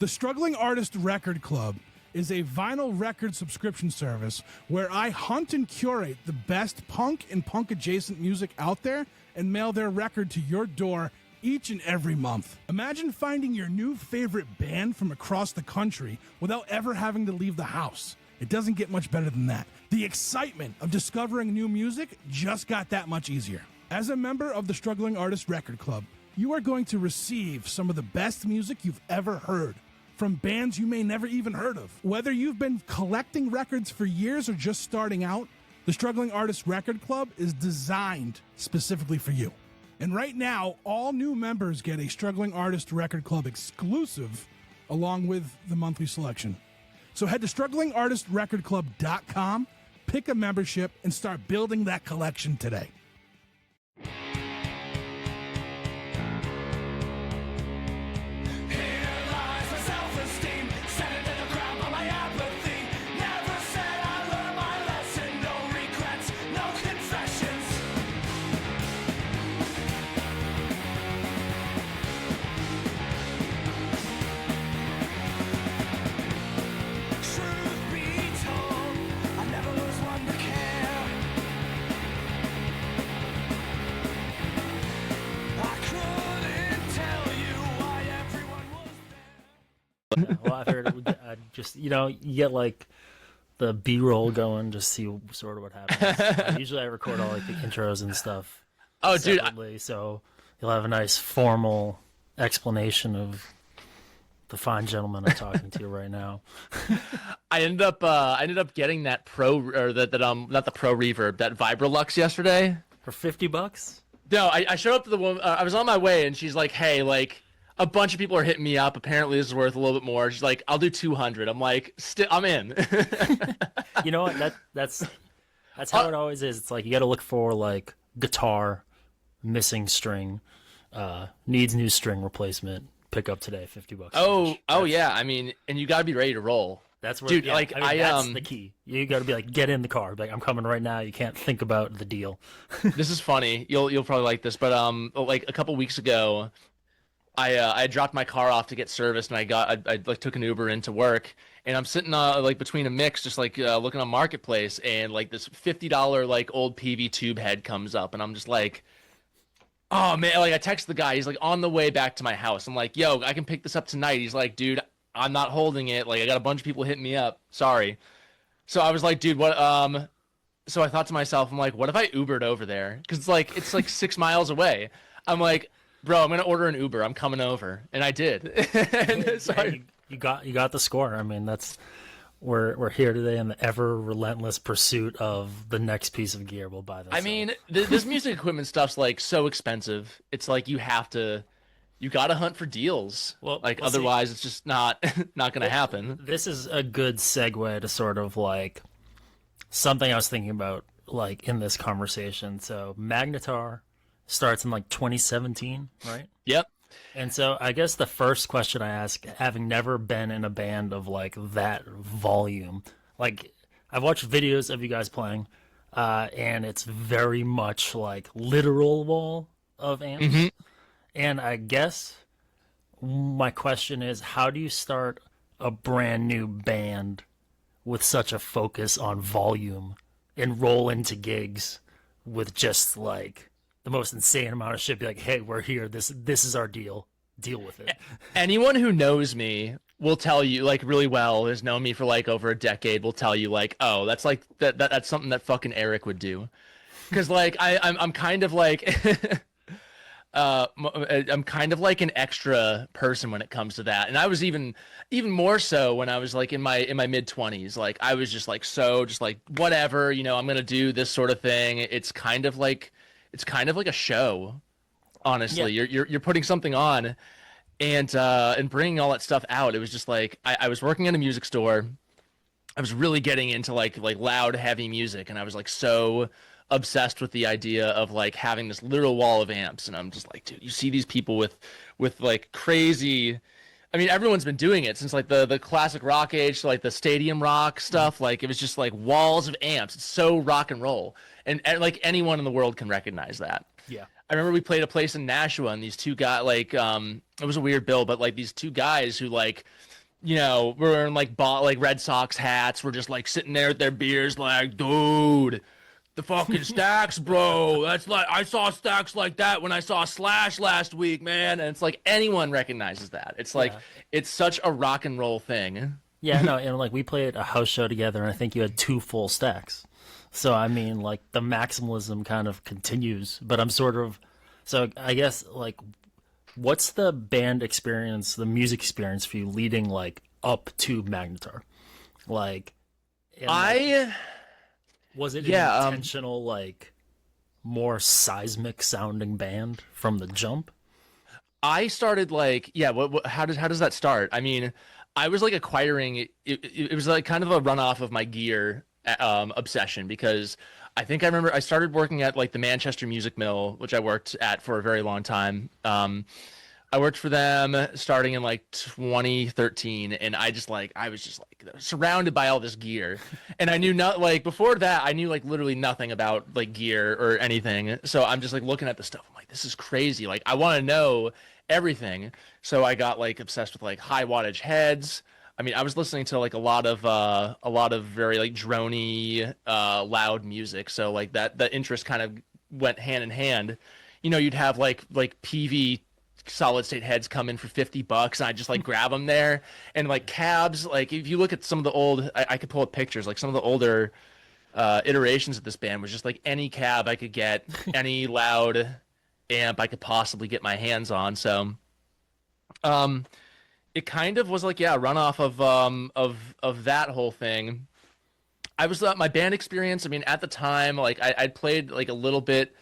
The Struggling Artist Record Club is a vinyl record subscription service where I hunt and curate the best punk and punk-adjacent music out there and mail their record to your door each and every month. Imagine finding your new favorite band from across the country without ever having to leave the house. It doesn't get much better than that. The excitement of discovering new music just got that much easier. As a member of the Struggling Artist Record Club, you are going to receive some of the best music you've ever heard from bands you may never even heard of. Whether you've been collecting records for years or just starting out, the Struggling Artist Record Club is designed specifically for you. And right now, all new members get a Struggling Artist Record Club exclusive along with the monthly selection. So head to StrugglingArtistRecordClub.com, pick a membership, and start building that collection today. Well, I've heard just, you get like the B-roll going, just see sort of what happens. Usually I record all like the intros and stuff. Oh, separately, so you'll have a nice formal explanation of the fine gentleman I'm talking to right now. I ended up getting that not the Pro Reverb, that Vibrolux yesterday For $50? No, I showed up to the woman. I was on my way, and she's like, "Hey, like a bunch of people are hitting me up. Apparently, this is worth a little bit more." She's like, "I'll do 200." I'm like, "I'm in." You know what? That's how it always is. It's like you got to look for like guitar, missing string, needs new string replacement. Pick up today, $50. Oh yeah. I mean, and you got to be ready to roll. That's where, dude. Yeah, like that's the key. You got to be like, get in the car. Like, I'm coming right now. You can't think about the deal. This is funny. You'll probably like this, but like a couple weeks ago, I dropped my car off to get serviced, and I like took an Uber into work, and I'm sitting like between a mix, just like looking on Marketplace, and like this $50 like old PV tube head comes up, and I'm just like, oh man, like I text the guy, he's like on the way back to my house. I'm like, yo, I can pick this up tonight. He's like, dude, I'm not holding it. Like I got a bunch of people hitting me up. Sorry. So I was like, dude, what? So I thought to myself, I'm like, what if I Ubered over there? Because it's like 6 miles away. I'm like, bro, I'm gonna order an Uber. I'm coming over, and I did. And so you got the score. I mean, we're here today in the ever relentless pursuit of the next piece of gear we'll buy. I mean, this music equipment stuff's like so expensive. It's like you gotta hunt for deals. Well, otherwise it's just not gonna happen. This is a good segue to sort of like something I was thinking about like in this conversation. So Magnatar starts in like 2017, right? Yep. And so I guess the first question I ask, having never been in a band of like that volume, like I've watched videos of you guys playing, and it's very much like literal wall of amps. Mm-hmm. And I guess my question is, how do you start a brand new band with such a focus on volume and roll into gigs with just like the most insane amount of shit? Be like, hey, we're here. This is our deal. Deal with it. Anyone who knows me will tell you, like really well, has known me for like over a decade, will tell you like, oh, that's like that's something that fucking Eric would do. Because like I'm kind of like. I'm kind of like an extra person when it comes to that, and I was even more so when I was like in my mid-20s. Like I was just like whatever, I'm gonna do this sort of thing. It's kind of like a show, honestly. Yeah. You're putting something on, and bringing all that stuff out. It was just like I was working in a music store. I was really getting into like loud, heavy music, and I was like so obsessed with the idea of like having this literal wall of amps. And I'm just like, dude, you see these people with like crazy, I mean, everyone's been doing it since like the classic rock age, so like the stadium rock stuff. Like it was just like walls of amps. It's so rock and roll, and like anyone in the world can recognize that. Yeah, I remember we played a place in Nashua, and these two guys, like it was a weird bill, but like these two guys who like you know, we're wearing like like Red Sox hats. We're just like sitting there with their beers, like, dude, the fucking Stacks, bro. That's like I saw Stacks like that when I saw Slash last week, man. And it's like anyone recognizes that. It's like Yeah. it's such a rock and roll thing. Yeah, no, and like we played a house show together, and I think you had 2 full stacks. So I mean, like the maximalism kind of continues, but I'm sort of, so I guess like, what's the band experience, the music experience for you leading like up to Magnatar? Like, and, like, I was it an yeah, intentional like more seismic sounding band from the jump? I started like, yeah, how does that start? I mean, I was like acquiring it was like kind of a runoff of my gear obsession, because I think I remember I started working at like the Manchester Music Mill, which I worked at for a very long time. I worked for them starting in like 2013, and I was just like surrounded by all this gear, and I knew not like before that I knew like literally nothing about like gear or anything. So I'm just like looking at the stuff. I'm like, this is crazy. Like I want to know everything. So I got like obsessed with like high wattage heads. I mean, I was listening to like a lot of very like drony, loud music. So like that the interest kind of went hand in hand. You know, you'd have like PV solid state heads come in for $50, and I just like grab them there. And like cabs, like if you look at some of the old, I could pull up pictures, like some of the older iterations of this band was just like any cab I could get, any loud amp I could possibly get my hands on. So um it kind of was like, yeah, a runoff of that whole thing. I was my band experience, I mean, at the time, like I'd played like a little bit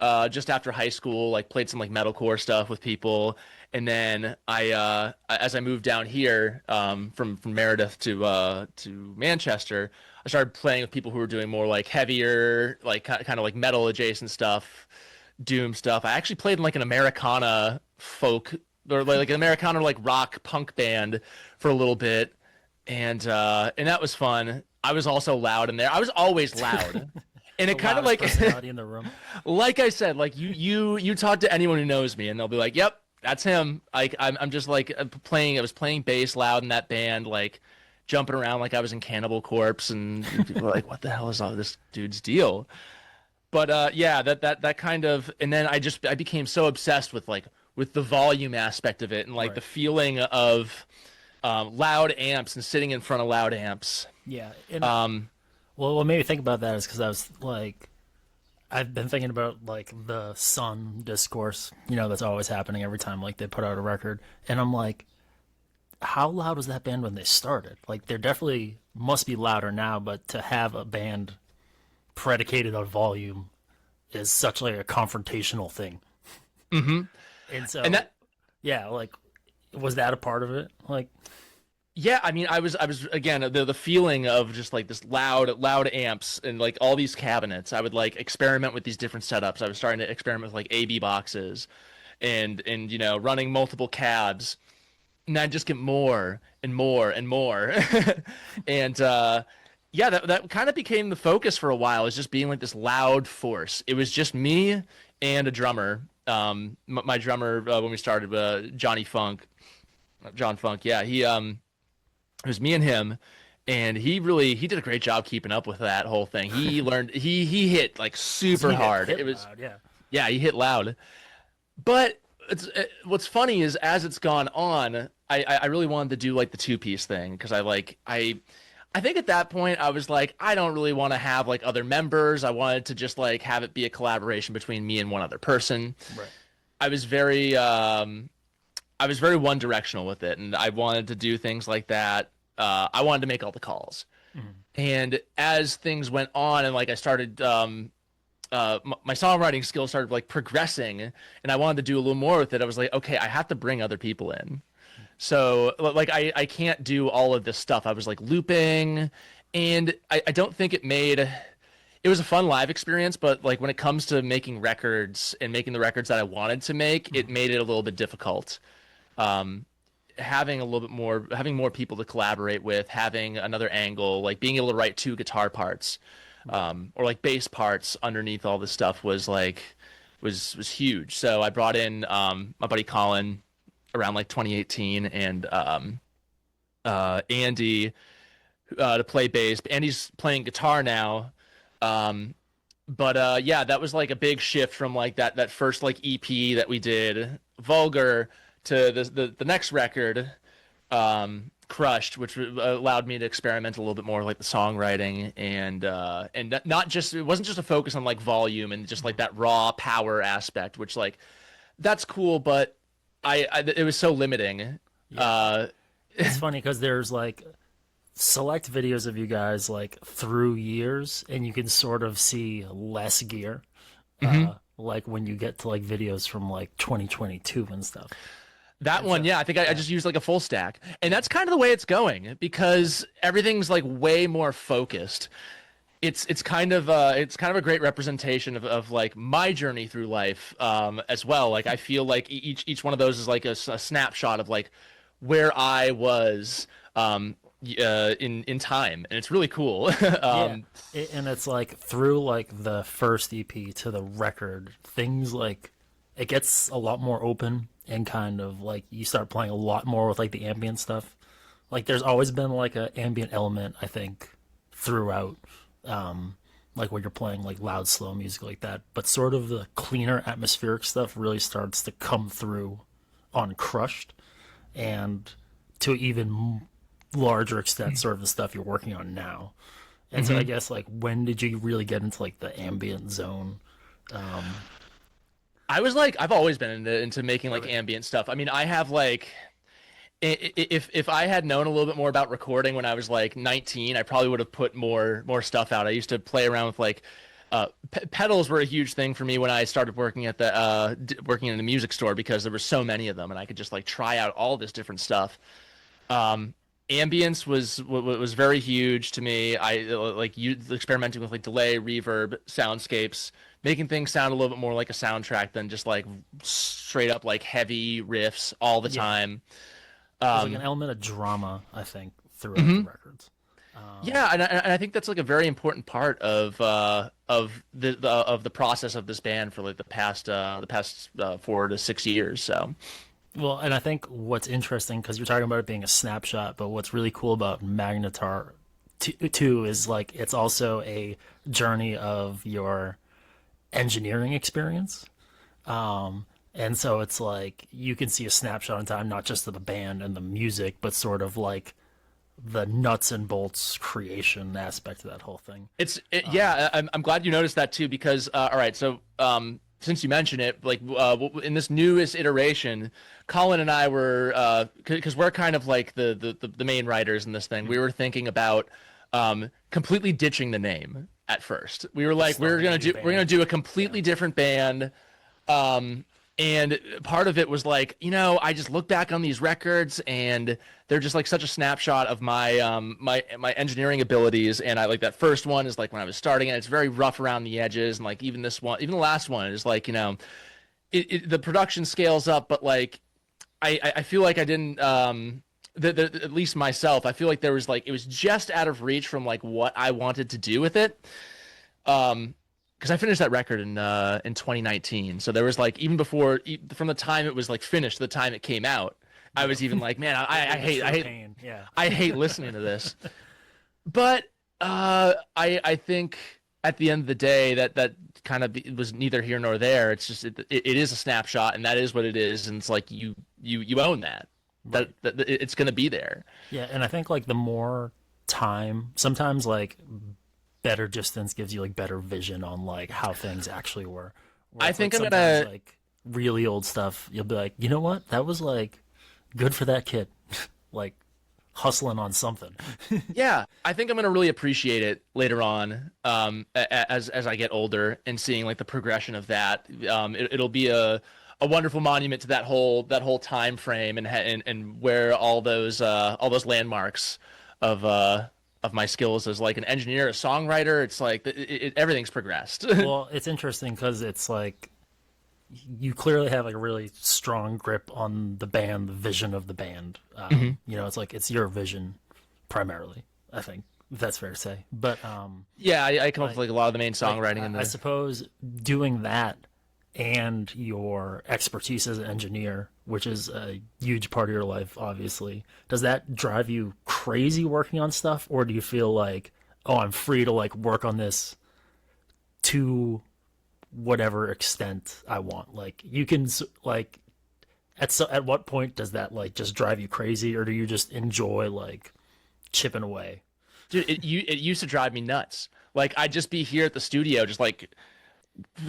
just after high school, like played some like metalcore stuff with people. And then as I moved down here from Meredith to Manchester, I started playing with people who were doing more like heavier, like kind of like metal adjacent stuff, doom stuff. I actually played in like an Americana folk, or like an Americana like rock punk band for a little bit, and that was fun. I was also loud in there. I was always loud. And The it kind of loudest like personality in the room. like I said, like you talk to anyone who knows me, and they'll be like, "Yep, that's him." Like I'm just like playing. I was playing bass loud in that band, like jumping around like I was in Cannibal Corpse, and people were like, "What the hell is all this dude's deal?" But yeah, that kind of, and then I became so obsessed with like with the volume aspect of it, and like Right. the feeling of loud amps and sitting in front of loud amps. Yeah, and Um, well, what made me think about that is because I was like, I've been thinking about like the Sun discourse, that's always happening every time like they put out a record, and I'm like, how loud was that band when they started? Like, they're definitely must be louder now, but to have a band predicated on volume is such like a confrontational thing. hmm And so, And that yeah, like, was that a part of it? Like, Yeah, I mean, I was again the feeling of just like this loud amps and like all these cabinets. I would like experiment with these different setups. I was starting to experiment with like AB boxes, and running multiple cabs, and I'd just get more and more and more, and yeah, that kind of became the focus for a while. Is just being like this loud force. It was just me and a drummer. My drummer when we started, John Funk. Yeah, it was me and him, and he did a great job keeping up with that whole thing. He learned he hit like super hard. hit It was loud, yeah. yeah, he hit loud. But what's funny is as it's gone on, I really wanted to do like the two-piece thing, because I think at that point I was like, I don't really want to have like other members. I wanted to just like have it be a collaboration between me and one other person. Right. I was very one directional with it, and I wanted to do things like that. I wanted to make all the calls. And as things went on, and like I started, my songwriting skills started like progressing, and I wanted to do a little more with it. I was like, okay, I have to bring other people in. So like I can't do all of this stuff. I was like looping, and I don't think it was a fun live experience, but like when it comes to making records and making the records that I wanted to make, it made it a little bit difficult. Having a little bit more, having more people to collaborate with, having another angle, like being able to write 2 guitar parts, or like bass parts underneath all this stuff was huge. So I brought in my buddy Colin around like 2018, and Andy to play bass. Andy's playing guitar now. But yeah, that was like a big shift from like that first like EP that we did, Vulgar, to the next record, Crushed, which allowed me to experiment a little bit more with, like, the songwriting and not just, it wasn't just a focus on like volume and just like that raw power aspect, which like that's cool, but it was so limiting. Yeah. It's funny because there's like select videos of you guys like through years, and you can sort of see less gear, like when you get to like videos from like 2022 and stuff. That one, yeah, I think I just used like a full stack, and that's kind of the way it's going because everything's like way more focused. It's kind of a great representation of like my journey through life, as well. Like I feel like each one of those is like a snapshot of like where I was in time, and it's really cool. And it's like through like the first EP to the record, things like it gets a lot more open, and kind of like you start playing a lot more with like the ambient stuff. Like there's always been like an ambient element, I think, throughout, like when you're playing like loud, slow music like that. But sort of the cleaner atmospheric stuff really starts to come through on Crushed, and to even larger extent, sort of the stuff you're working on now. And so I guess like when did you really get into like the ambient zone? I was like, I've always been into making like ambient stuff. I mean, I have like, if I had known a little bit more about recording when I was like 19, I probably would have put more stuff out. I used to play around with like, pedals were a huge thing for me when I started working at the working in the music store, because there were so many of them, and I could just like try out all this different stuff. Ambience was very huge to me. I like experimenting with like delay, reverb, soundscapes, making things sound a little bit more like a soundtrack than just like straight up like heavy riffs all the time. There's like an element of drama, I think, throughout the records. Yeah, and I think that's like a very important part of the process of this band for like the past 4 to 6 years. So. Well, and I think what's interesting, because you're talking about it being a snapshot, but what's really cool about Magnatar too is like it's also a journey of your engineering experience. And so it's like you can see a snapshot in time, not just of the band and the music, but sort of like the nuts and bolts creation aspect of that whole thing. Yeah, I'm glad you noticed that too, because all right, so since you mentioned it, like in this newest iteration, Colin and I were, because we're kind of like the main writers in this thing, we were thinking about completely ditching the name at first. We were like, we're gonna do a completely different band. And part of it was like, I just look back on these records and they're just like such a snapshot of my my engineering abilities. And I like that first one is like when I was starting, and it's very rough around the edges. And like even this one, even the last one is like, the production scales up, but like I feel like I didn't at least myself, I feel like there was like it was just out of reach from like what I wanted to do with it. Because I finished that record in 2019, so there was like even before, from the time it was like finished to the time it came out, I was even like, man, I hate listening to this. But I think at the end of the day that kind of was neither here nor there. It's just it is a snapshot, and that is what it is, and it's like you own that. Right. That it's gonna be there. Yeah, and I think like the more time, sometimes like better distance gives you like better vision on like how things actually were. I think like, I'm gonna like really old stuff. You'll be like, you know what? That was like good for that kid, like hustling on something. Yeah, I think I'm gonna really appreciate it later on, as I get older and seeing like the progression of that. It'll be a wonderful monument to that whole time frame and where all those landmarks of my skills as like an engineer, a songwriter. It's like everything's progressed. Well, it's interesting because it's like you clearly have like a really strong grip on the band, the vision of the band. It's like it's your vision primarily, I think, if that's fair to say. But yeah, I come up with like a lot of the main songwriting in there. I suppose doing that and your expertise as an engineer which is a huge part of your life, obviously. Does that drive you crazy working on stuff, or do you feel like, oh, I'm free to like work on this to whatever extent I want? Like you can like at what point does that like just drive you crazy, or do you just enjoy like chipping away? Dude, it used to drive me nuts. Like I'd just be here at the studio, just like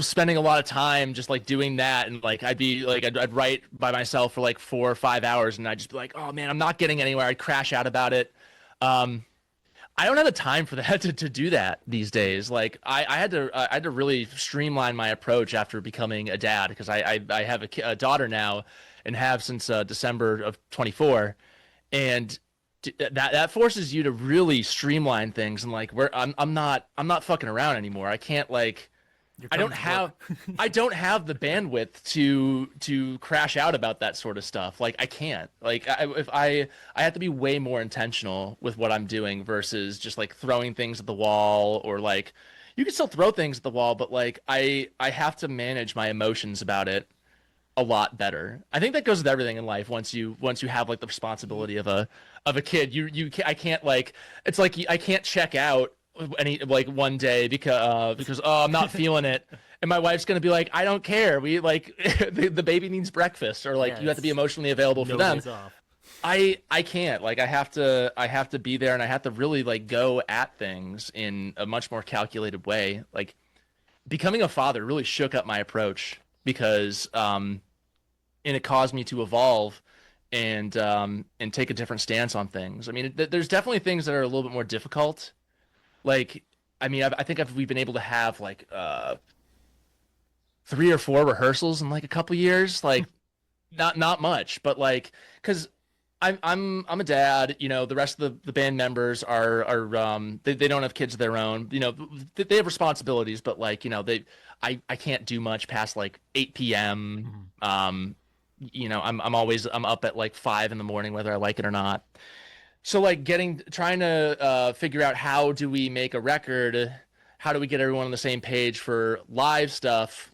spending a lot of time just like doing that, and like I'd be like I'd write by myself for like 4 or 5 hours, and I'd just be like, oh man, I'm not getting anywhere. I'd crash out about it. I don't have the time for that to do that these days. Like I had to really streamline my approach after becoming a dad, because I have a daughter now, and have since December of 24, and that forces you to really streamline things, and like I'm not fucking around anymore. I can't like I don't have the bandwidth to crash out about that sort of stuff. Like I can't. Like I have to be way more intentional with what I'm doing versus just like throwing things at the wall, or like you can still throw things at the wall, but like I have to manage my emotions about it a lot better. I think that goes with everything in life. Once you have like the responsibility of a kid, I can't like, it's like I can't check out any like one day because oh, I'm not feeling it, and my wife's gonna be like, I don't care, we like the baby needs breakfast, or like you have to be emotionally available for them. I can't, like I have to be there, and I have to really like go at things in a much more calculated way. Like becoming a father really shook up my approach, because and it caused me to evolve and take a different stance on things. I mean, there's definitely things that are a little bit more difficult. Like, I mean, I think we've been able to have like 3 or 4 rehearsals in like a couple years. Like, not much, but like, because I'm a dad. You know, the rest of the band members are they don't have kids of their own. You know, they have responsibilities, but like, you know, I can't do much past like 8 p.m. You know, I'm up at like 5 in the morning, whether I like it or not. So like trying to figure out how do we make a record, how do we get everyone on the same page for live stuff?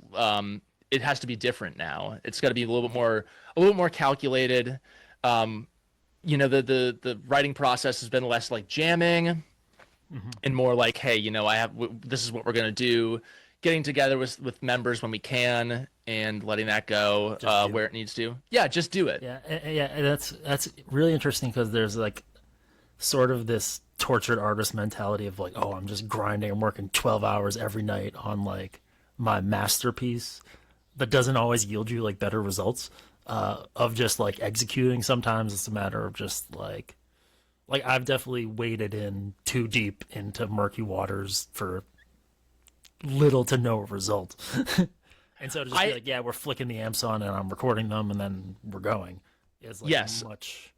It has to be different now. It's got to be a little bit more calculated. You know, the writing process has been less like jamming, and more like, hey, you know, this is what we're gonna do. Getting together with members when we can, and letting that go where it needs to. Yeah, just do it. Yeah. That's really interesting, because there's like sort of this tortured artist mentality of like, oh, I'm just grinding, I'm working 12 hours every night on like my masterpiece, but doesn't always yield you like better results of just like executing. Sometimes it's a matter of just like I've definitely waded in too deep into murky waters for little to no result. And so to just be like, yeah, we're flicking the amps on and I'm recording them and then we're going, is like much.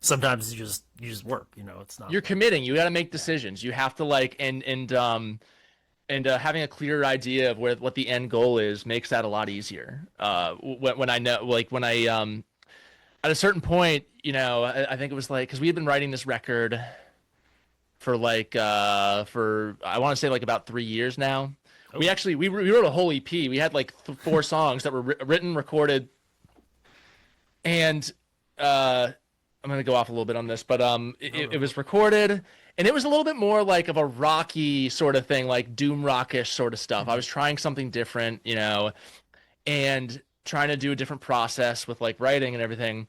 Sometimes you just work, you know, it's not. You're committing. You got to make decisions. You have to like, and having a clearer idea of what the end goal is makes that a lot easier. When I know, like when I at a certain point, you know, I think it was like, because we had been writing this record for like I want to say like about 3 years now. Okay. We wrote a whole EP. We had like 4 songs that were written, recorded, and I'm gonna go off a little bit on this, but it was recorded, and it was a little bit more like of a rocky sort of thing, like doom rockish sort of stuff. I was trying something different, you know, and trying to do a different process with like writing and everything.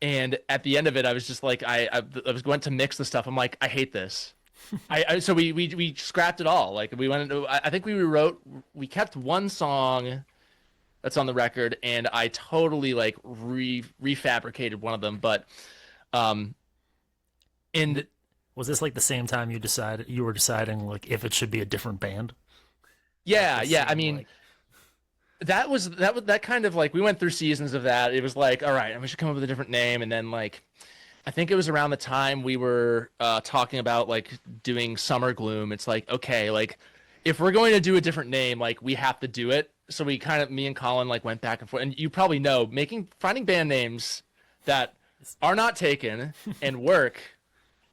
And at the end of it, I was just like, I was going to mix the stuff. I'm like, I hate this. So we scrapped it all. Like I think we kept one song that's on the record, and I totally like refabricated one of them. But and was this like the same time you were deciding like if it should be a different band? Yeah. I mean, that kind of like, we went through seasons of that. It was like, all right, we should come up with a different name. And then like, I think it was around the time we were talking about like doing Summer Gloom. It's like, okay, like if we're going to do a different name, like we have to do it. So me and Colin like went back and forth, and you probably know, finding band names that are not taken and work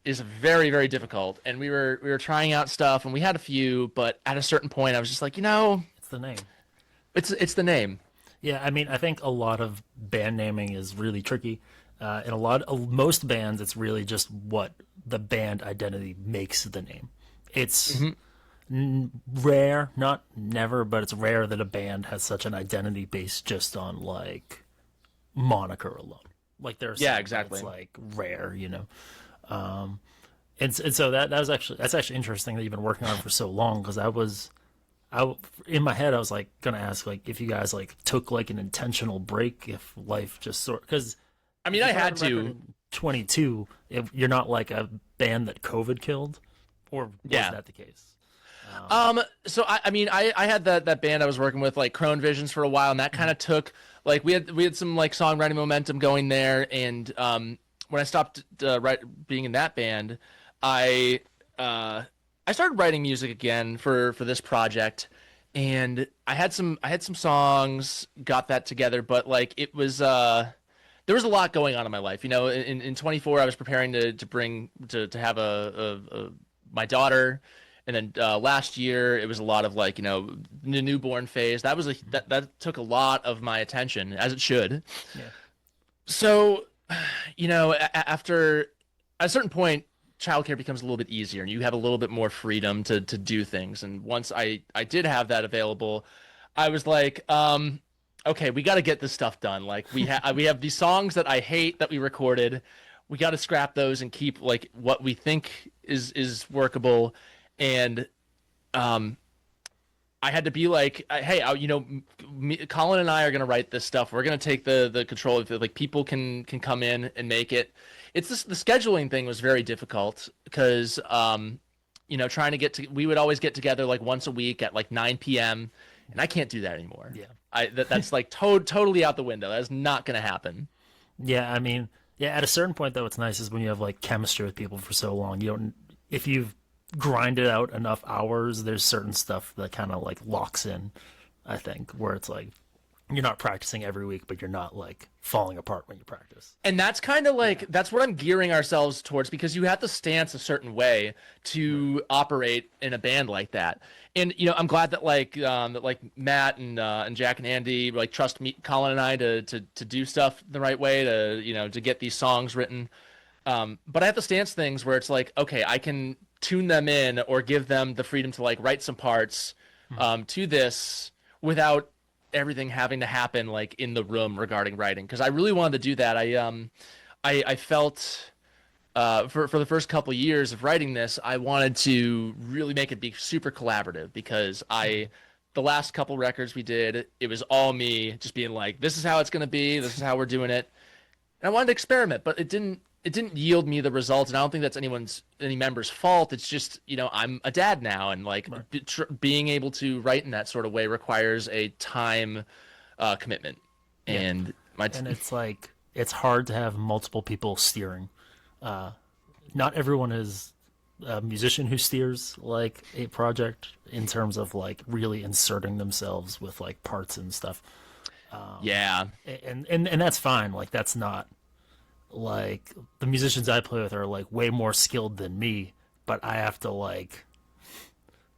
is very, very difficult. And we were trying out stuff, and we had a few, but at a certain point I was just like, you know, it's the name. It's the name. Yeah, I mean, I think a lot of band naming is really tricky. In most bands, it's really just what the band identity makes the name. It's rare, not never, but it's rare that a band has such an identity based just on like moniker alone. Like there's Yeah, exactly. it's like rare, you know. And so that's actually interesting that you've been working on it for so long because in my head I was like gonna ask like if you guys like took like an intentional break if life just sort because I mean, I had to. 22, if you're not like a band that COVID killed, or was that the case? So I mean, I had that band I was working with, like Crone Visions, for a while, and that kind of took like we had some like songwriting momentum going there, and when I stopped being in that band, I started writing music again for this project, and I had some songs, got that together, but like it was there was a lot going on in my life. You know, in 24, I was preparing to have my daughter. And then last year, it was a lot of like, you know, the newborn phase. That took a lot of my attention, as it should. Yeah. So, you know, after at a certain point, childcare becomes a little bit easier, and you have a little bit more freedom to do things. And once I did have that available, I was like, okay, we got to get this stuff done. Like we have these songs that I hate that we recorded. We got to scrap those and keep like what we think is workable. And I had to be like, hey, you know, Colin and I are going to write this stuff. We're going to take the control of it. Like people can come in and make it. It's the scheduling thing was very difficult because, you know, trying to we would always get together like once a week at like 9 p.m. and I can't do that anymore. Yeah. That's like totally out the window. That's not going to happen. Yeah. I mean, yeah, at a certain point though, what's nice is when you have like chemistry with people for so long, if you've grinded out enough hours, there's certain stuff that kind of like locks in, I think, where it's like you're not practicing every week, but you're not like falling apart when you practice. And that's kind of like that's what I'm gearing ourselves towards, because you have to stance a certain way to operate in a band like that. And you know, I'm glad that like Matt and Jack and Andy like trust me, Colin and I to do stuff the right way, to you know, to get these songs written. But I have to stance things where it's like, okay, I can tune them in or give them the freedom to like write some parts to this without everything having to happen like in the room regarding writing, because I really wanted to do that. I felt for the first couple years of writing this, I wanted to really make it be super collaborative, because the last couple records we did, it was all me just being like, this is how it's going to be, this is how we're doing it. And I wanted to experiment, but it didn't yield me the results, and I don't think that's any member's fault. It's just, you know, I'm a dad now, and like being able to write in that sort of way requires a time commitment. Yeah. And it's like it's hard to have multiple people steering. Not everyone is a musician who steers like a project in terms of like really inserting themselves with like parts and stuff. Yeah, and that's fine. Like that's not. Like the musicians I play with are like way more skilled than me, but I have to like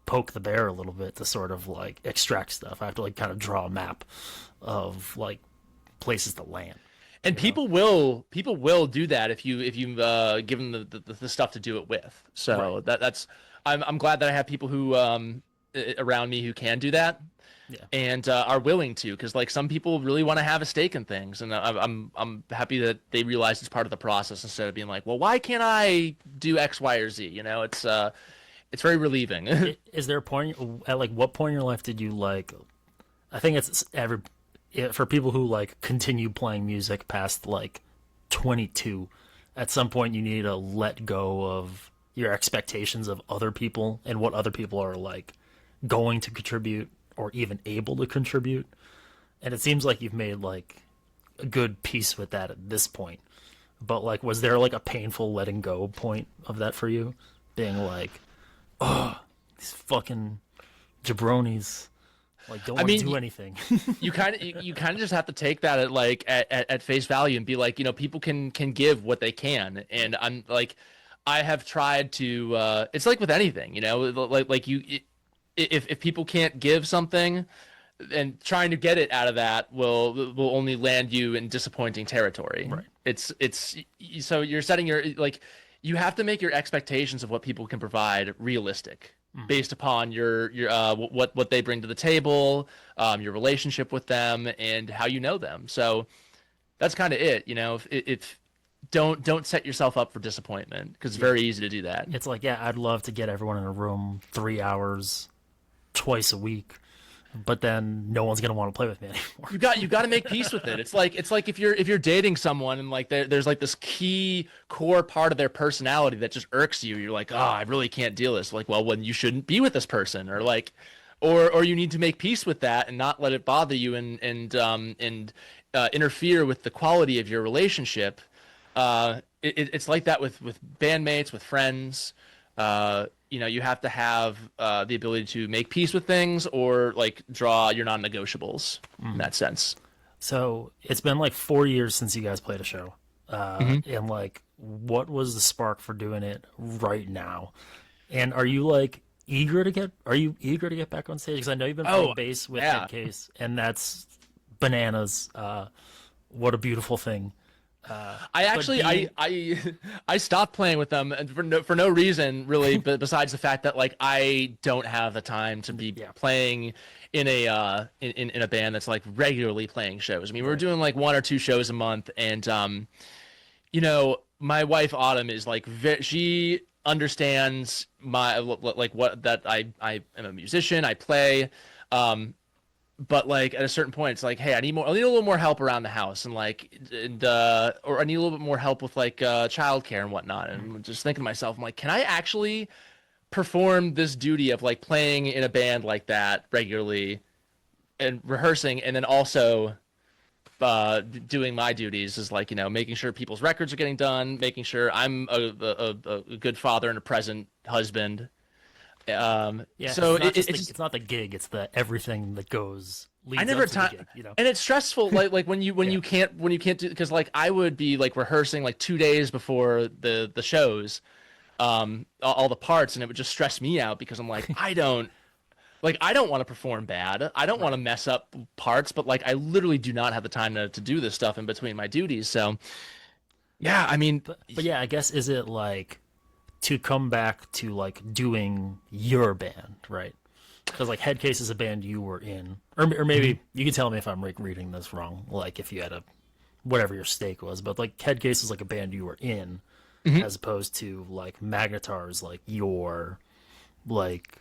poke the bear a little bit to sort of like extract stuff. I have to like kind of draw a map of like places to land. And people will do that if you give them the stuff to do it with. So Right. that's I'm glad that I have people who around me who can do that. Yeah. And are willing to, because like some people really want to have a stake in things, and I'm happy that they realize it's part of the process instead of being like, well, why can't I do X, Y, or Z? You know, it's very relieving. Is there a point at like what point in your life did you like? I think for people who like continue playing music past like 22, at some point you need to let go of your expectations of other people and what other people are like going to contribute or even able to contribute. And it seems like you've made like a good peace with that at this point. But like, was there like a painful letting go point of that for you? Being like, oh, these fucking jabronis like don't want to do anything. you kind of just have to take that at like at face value and be like, you know, people can give what they can. And I'm like, I have tried to it's like with anything, you know, like you if people can't give something, and trying to get it out of that will only land you in disappointing territory. Right. It's so you're setting your like you have to make your expectations of what people can provide realistic based upon your what they bring to the table, your relationship with them, and how you know them. So that's kind of it. If don't set yourself up for disappointment because it's very easy to do that. It's like, yeah, I'd love to get everyone in a room 3 hours twice a week, but then no one's gonna want to play with me anymore. You got to make peace with it. It's like if you're dating someone and like there's like this key core part of their personality that just irks you. You're like, oh, I really can't deal with this. Like, well, when you shouldn't be with this person, or like, or you need to make peace with that and not let it bother you and interfere with the quality of your relationship. It's like that with bandmates, with friends. You have to have the ability to make peace with things or like draw your non-negotiables in that sense. So it's been like 4 years since you guys played a show. And like, what was the spark for doing it right now? And are you eager to get back on stage? Because I know you've been playing bass with Headcase, and that's bananas. What a beautiful thing. I stopped playing with them for no reason really, but besides the fact that like I don't have the time to be playing in a in a band that's like regularly playing shows. I mean, we're doing like 1 or 2 shows a month, and my wife Autumn is like she understands my like what that I am a musician, I play. But like at a certain point, it's like, hey, I need a little more help around the house, or I need a little bit more help with like childcare and whatnot. And I'm just thinking to myself, I'm like, can I actually perform this duty of like playing in a band like that regularly and rehearsing, and then also doing my duties is like making sure people's records are getting done, making sure I'm a good father and a present husband. So it's not the gig, it's the everything that goes leads up to the gig, and it's stressful like when you can't do, because like I would be like rehearsing like 2 days before the shows all the parts, and it would just stress me out because I'm like I don't want to perform bad, I don't want to mess up parts, but like I literally do not have the time to do this stuff in between my duties. So yeah, I mean, but yeah, I guess, is it like to come back to like doing your band, right? Because like Headcase is a band you were in, or maybe you can tell me if I'm reading this wrong, like if you had whatever your stake was, but like Headcase is like a band you were in, as opposed to like Magnatar is like your like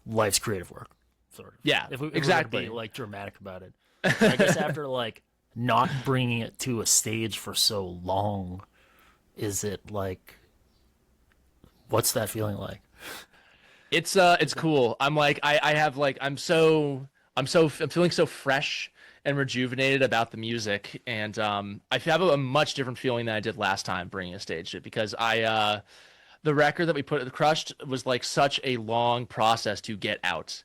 life's creative work, sort of. Yeah, if we exactly. were to be like dramatic about it. I guess after like not bringing it to a stage for so long, is it like, what's that feeling like? It's cool. I'm like I'm feeling so fresh and rejuvenated about the music, and I have a much different feeling than I did last time bringing a stage shit, because the record that we put Crushed was like such a long process to get out.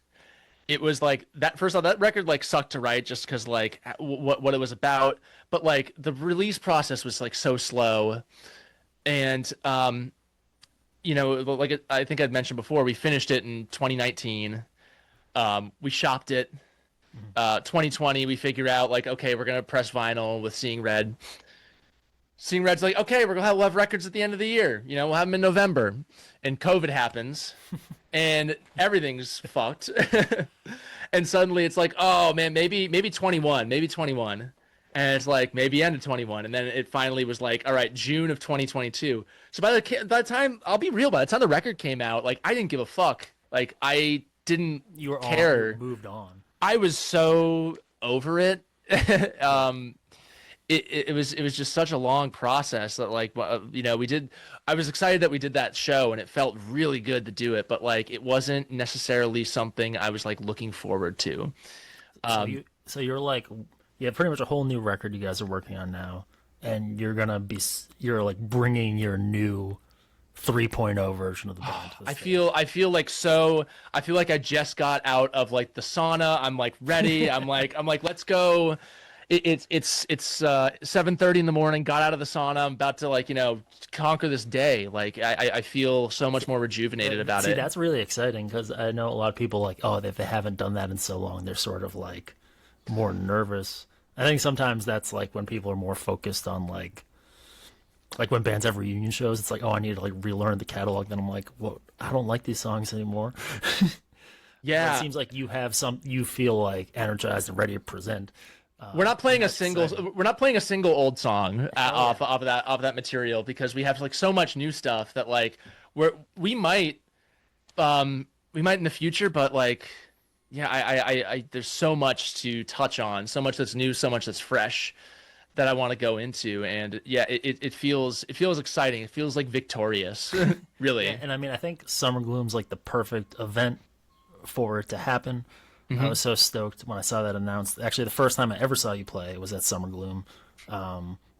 It was like that first off, that record like sucked to write just because like what it was about, but like the release process was like so slow, and like I think I'd mentioned before, we finished it in 2019. We shopped it. 2020, we figure out like, okay, we're gonna press vinyl with Seeing Red. Seeing Red's like, okay, we'll have records at the end of the year. We'll have them in November, and COVID happens, and everything's fucked. And suddenly it's like, oh man, maybe 21, and it's like maybe end of 21, and then it finally was like, all right, June of 2022. So by the time, I'll be real, by the time the record came out, like I didn't give a fuck. Like I didn't care. Moved on. I was so over it. It was just such a long process that like we did. I was excited that we did that show, and it felt really good to do it, but like it wasn't necessarily something I was like looking forward to. So you're like, you have pretty much a whole new record you guys are working on now, and you're like bringing your new 3.0 version of the band to the stage. I feel like I just got out of like the sauna. I'm like ready. I'm like let's go. it's 7:30 in the morning. Got out of the sauna. I'm about to like conquer this day. Like I feel so much more rejuvenated about See, it. that's really exciting because I know a lot of people like, oh, if they haven't done that in so long, they're sort of like more nervous. I think sometimes that's like when people are more focused on like when bands have reunion shows, it's like, oh, I need to like relearn the catalog. Then I'm like, well, I don't like these songs anymore. Yeah, it seems like you feel like energized and ready to present. We're not playing a single. exciting. We're not playing a single old song off of that material because we have like so much new stuff that like we might in the future, but like yeah, I there's so much to touch on, so much that's new, so much that's fresh that I want to go into, and yeah, it feels exciting. It feels like victorious, really. Yeah, and I mean, I think Summer Gloom's like the perfect event for it to happen. I was so stoked when I saw that announced. Actually, the first time I ever saw you play was at Summer Gloom,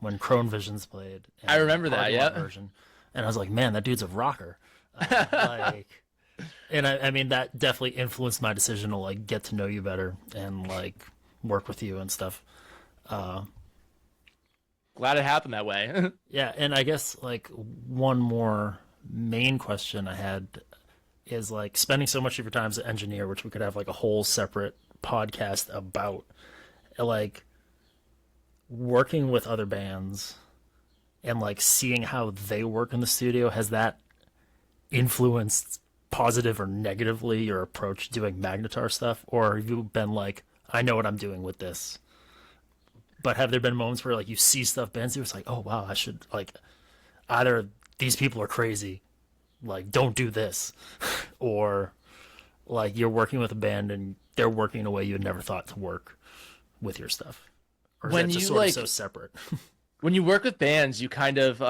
when Crone Visions played. I remember that, yeah. Version. And I was like, man, that dude's a rocker. And I mean, that definitely influenced my decision to like get to know you better and like work with you and stuff. Glad it happened that way. Yeah, and I guess like one more main question I had is like spending so much of your time as an engineer, which we could have like a whole separate podcast about, like working with other bands and like seeing how they work in the studio. Has that influenced positive or negatively your approach to doing Magnatar stuff, or have you been like, I know what I'm doing with this? But have there been moments where like you see stuff bands do, it's like, oh wow, I should like either these people are crazy, like don't do this, or like you're working with a band and they're working in a way you had never thought to work with your stuff, or is When that just you, sort like- of so separate? When you work with bands, you kind of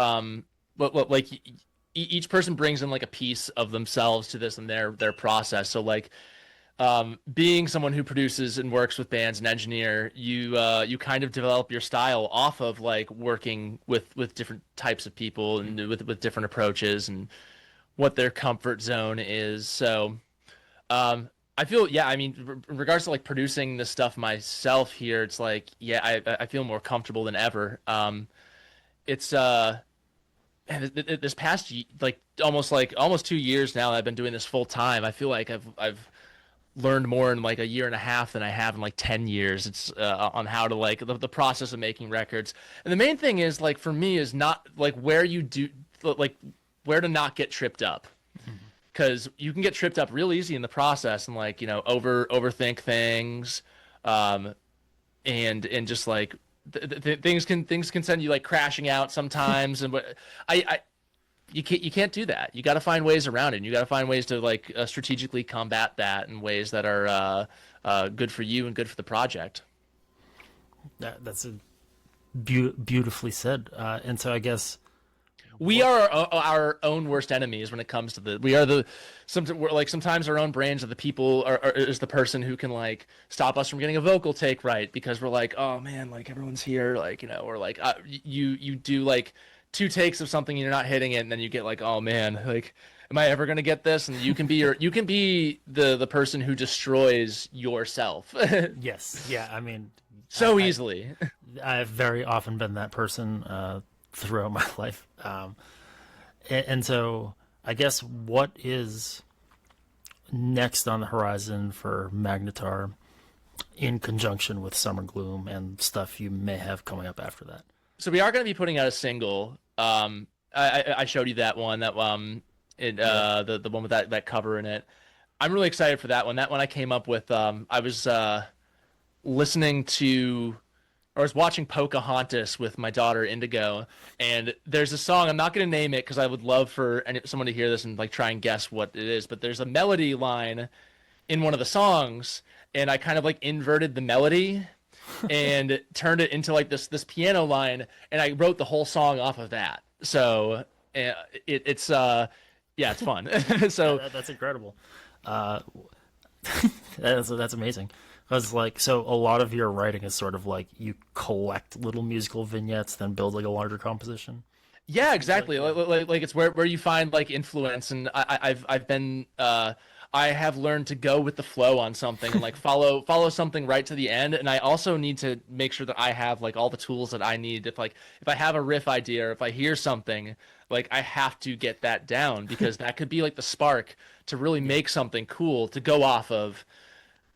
like each person brings in like a piece of themselves to this and their process. So like being someone who produces and works with bands and engineer, you kind of develop your style off of like working with different types of people and with different approaches and what their comfort zone is. So I feel, yeah, I mean, in regards to like producing this stuff myself here, it's like, yeah, I feel more comfortable than ever. It's man, this past like almost 2 years now that I've been doing this full time. I feel like I've learned more in like a year and a half than I have in like 10 years. It's on how to like the process of making records. And the main thing is like for me is not like where to not get tripped up. Because you can get tripped up real easy in the process and like overthink things, and just like things can send you like crashing out sometimes. And you can't do that. You got to find ways around it. And you got to find ways to like strategically combat that in ways that are good for you and good for the project. That's beautifully said. And so I guess. We are our own worst enemies when it comes to sometimes our own brains are the people is the person who can like stop us from getting a vocal take right because we're like, oh man, like everyone's here, like or like you do like 2 takes of something and you're not hitting it, and then you get like, oh man, like am I ever gonna get this? And you can be the person who destroys yourself. Yes, yeah, I mean, so easily. I've very often been that person throughout my life. And so I guess what is next on the horizon for Magnatar in conjunction with Summer Gloom and stuff you may have coming up after that? So we are going to be putting out a single. I showed you that one, the one with that cover in it. I'm really excited for that one. That one I came up with. I was listening to. I was watching Pocahontas with my daughter Indigo, and there's a song. I'm not going to name it because I would love for someone to hear this and like try and guess what it is. But there's a melody line in one of the songs, and I kind of like inverted the melody and turned it into like this piano line, and I wrote the whole song off of that. So it's fun. So that's incredible. That's amazing. Because like, so a lot of your writing is sort of like you collect little musical vignettes, then build like a larger composition. Yeah, exactly. Like it's where you find like influence, and I've been I have learned to go with the flow on something and like follow something right to the end. And I also need to make sure that I have like all the tools that I need. If I have a riff idea or if I hear something, like I have to get that down because that could be like the spark to really make something cool to go off of,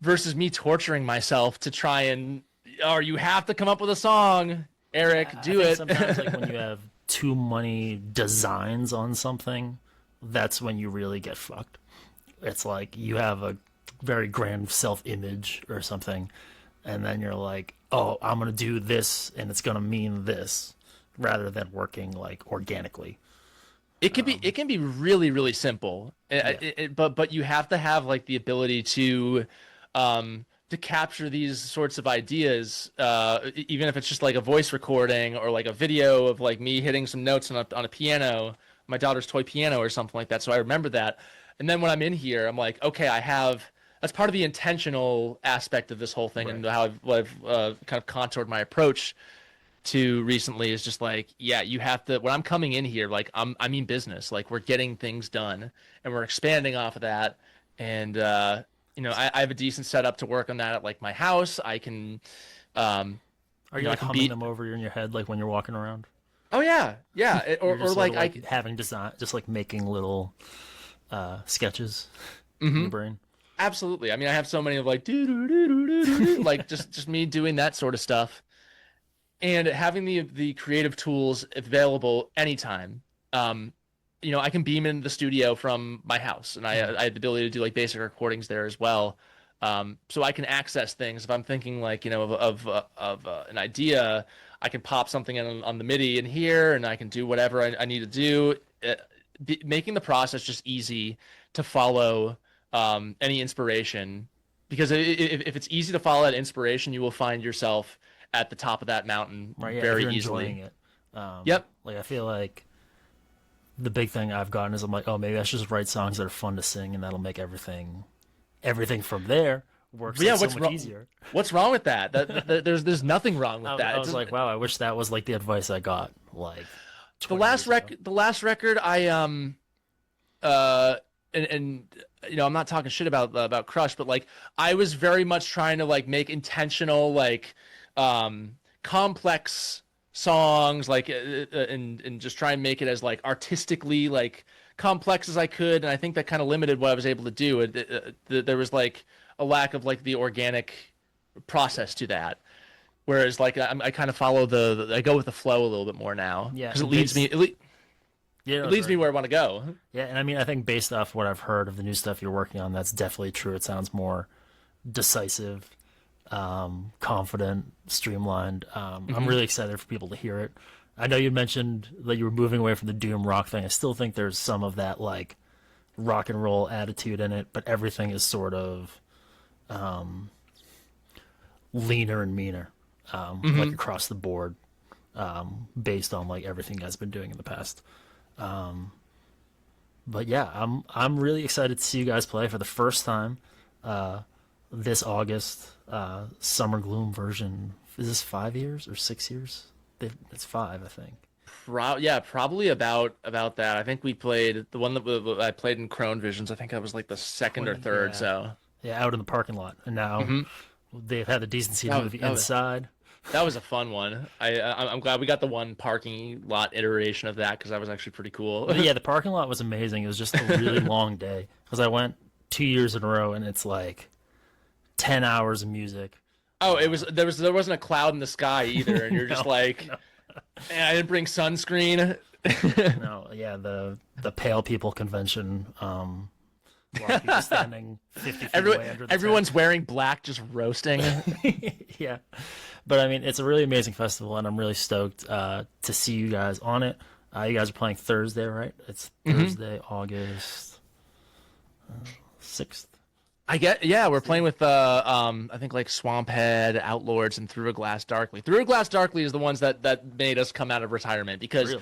versus me torturing myself to try and, or you have to come up with a song, Eric, do I think it. sometimes like when you have too many designs on something, that's when you really get fucked. It's like you have a very grand self-image or something, and then you're like, oh, I'm going to do this, and it's going to mean this, rather than working like organically. It can be really, really simple, but you have to have like the ability to capture these sorts of ideas, even if it's just like a voice recording or like a video of like me hitting some notes on a piano, my daughter's toy piano or something like that. So I remember that. And then when I'm in here, I'm like, okay, that's part of the intentional aspect of this whole thing. Right. And how I've kind of contoured my approach to recently is just like, yeah, you have to, when I'm coming in here, like I mean business, like we're getting things done and we're expanding off of that. And, I have a decent setup to work on that at like my house. I can, are you like humming them over in your head, like when you're walking around? Oh yeah. Yeah. Or like having design, just like making little, sketches in your brain. Absolutely. I mean, I have so many of like, like just me doing that sort of stuff. And having the creative tools available anytime, I can beam into the studio from my house, and I have the ability to do like basic recordings there as well. So I can access things if I'm thinking like of an idea. I can pop something in on the MIDI in here, and I can do whatever I need to do. Making the process just easy to follow any inspiration, because if it's easy to follow that inspiration, you will find yourself at the top of that mountain very easily. Enjoying it. Yep. Like I feel like the big thing I've gotten is I'm like, oh, maybe I should just write songs that are fun to sing, and that'll make everything from there works so much easier. What's wrong with that? There's nothing wrong with that. I was like, wow, I wish that was like the advice I got. Like the last record, I and I'm not talking shit about Crush, but like I was very much trying to like make intentional like complex songs, like and just try and make it as like artistically like complex as I could, and I think that kind of limited what I was able to do. There was like a lack of like the organic process to that, whereas like I kind of follow I go with the flow a little bit more now, because it leads me me where I want to go. Yeah, and I mean I think based off what I've heard of the new stuff you're working on, that's definitely true. It sounds more decisive, confident, streamlined. I'm really excited for people to hear it. I know you mentioned that you were moving away from the doom rock thing. I still think there's some of that like rock and roll attitude in it, but everything is sort of leaner and meaner, like across the board, based on like everything you guys have been doing in the past. But yeah, I'm really excited to see you guys play for the first time this August. Summer Gloom version. Is this 5 years or 6 years? It's 5, I think. Probably about that. I think we played the one that I played in Crone Visions. I think that was like the second or third. Yeah. So out in the parking lot, and now they've had the decency to move inside. That was a fun one. I'm glad we got the one parking lot iteration of that, because that was actually pretty cool. But yeah, the parking lot was amazing. It was just a really long day, because I went 2 years in a row, and it's like 10 hours of music. Oh, there wasn't a cloud in the sky either, and you're just like, and I didn't bring sunscreen. No, yeah, the Pale People convention. A lot of people standing 50 feet away under the everyone's tent. wearing black, just roasting. Yeah, but I mean, it's a really amazing festival, and I'm really stoked to see you guys on it. You guys are playing Thursday, right? It's Thursday, August 6th. We're playing with I think like Swamphead, Outlords, and Through a Glass Darkly. Through a Glass Darkly is the ones that made us come out of retirement, because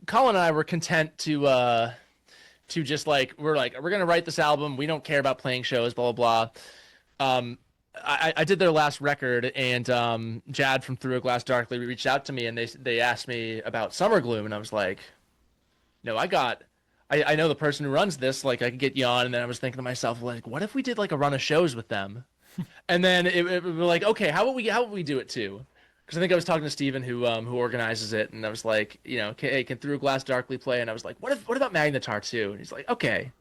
Colin and I were content to just like we're gonna write this album. We don't care about playing shows, blah blah blah. I did their last record, and Jad from Through a Glass Darkly reached out to me, and they asked me about Summer Gloom, and I was like, no, I got I know the person who runs this, like I could get you on, and then I was thinking to myself, like, what if we did like a run of shows with them? And then it was like, okay, how would we do it too? Because I think I was talking to Steven who organizes it, and I was like, you know, hey, can Through Glass Darkly play? And I was like, what about Magnatar too? And he's like, okay.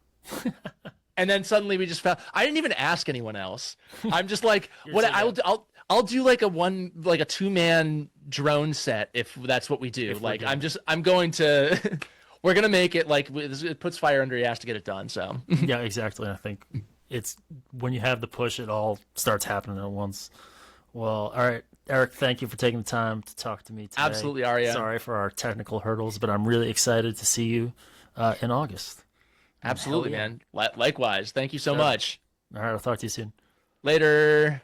And then suddenly we just found I didn't even ask anyone else. I'm just like, what I'll do like a 2-man drone set if that's what we do. Like I'm going to we're gonna make it like it puts fire under your ass to get it done. So Yeah, exactly. I think it's when you have the push, it all starts happening at once. Well, all right, Eric, thank you for taking the time to talk to me today. Absolutely, Arya. Sorry for our technical hurdles, but I'm really excited to see you in August. Absolutely, man. Likewise. Thank you so much. All right, I'll talk to you soon. Later.